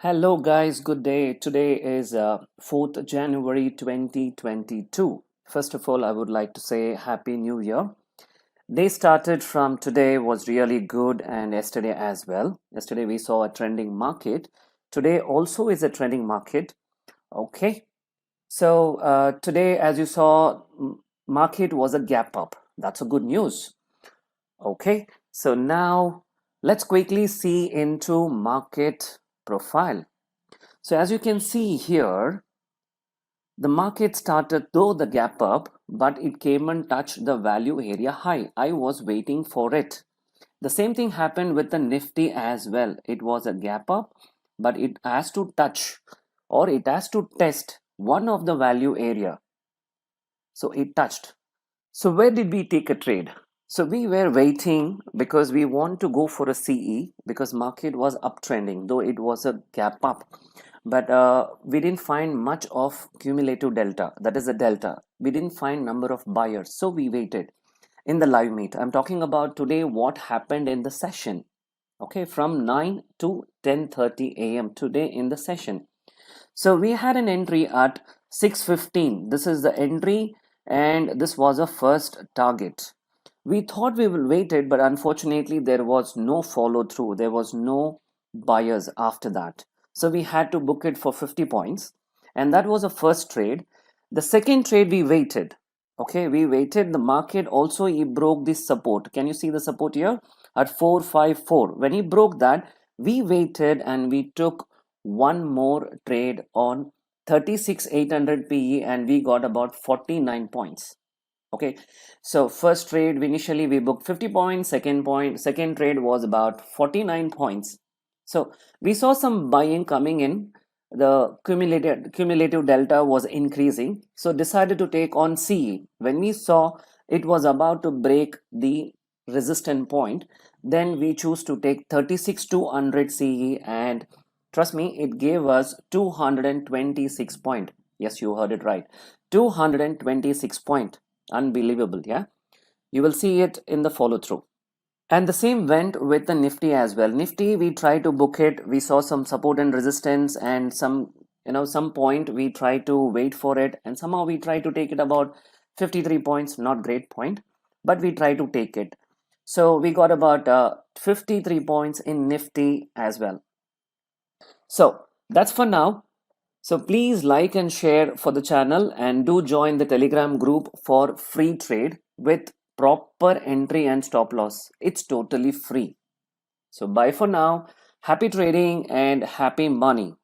Hello, guys. Good day. Today is 4th January 2022. First of all, I would like to say Happy New Year. Day started from today was really good and yesterday as well. Yesterday we saw a trending market. Today also is a trending market. Okay. So today, as you saw, market was a gap up. That's a good news. Okay. So now let's quickly see into market profile. So as you can see here, the market started though the gap up, but it came and touched the value area high. I was waiting for it. The same thing happened with the Nifty as well. It was a gap up, but it has to touch or it has to test one of the value area. So it touched. So where did we take a trade? So we were waiting because we want to go for a CE because market was uptrending, though it was a gap up. But we didn't find much of cumulative delta. That is a delta. We didn't find number of buyers. So we waited in the live meet. I'm talking about today what happened in the session. Okay, from 9 to 10:30 a.m. today in the session. So we had an entry at 6:15. This is the entry and this was a first target. We thought we will wait it, but unfortunately there was no follow through. There was no buyers after that. So we had to book it for 50 points. And that was a first trade. The second trade we waited. Okay, we waited. The market also he broke this support. Can you see the support here? At 454. When he broke that, we waited and we took one more trade on 36,800 PE and we got about 49 points. Okay, so first trade initially we booked 50 points, second trade was about 49 points. So we saw some buying coming in, the cumulative delta was increasing, so decided to take on CE. When we saw it was about to break the resistance point, then we choose to take 36,200 CE, and trust me, it gave us 226 point. Yes, you heard it right, 226 point. Unbelievable, yeah. You will see it in the follow through. And the same went with the Nifty as well. Nifty, we tried to book it. We saw some support and resistance, and some point we tried to wait for it, and somehow we tried to take it about 53 points. Not great point, but we tried to take it. So we got about 53 points in Nifty as well. So that's for now. So please like and share for the channel and do join the Telegram group for free trade with proper entry and stop loss. It's totally free. So bye for now. Happy trading and happy money.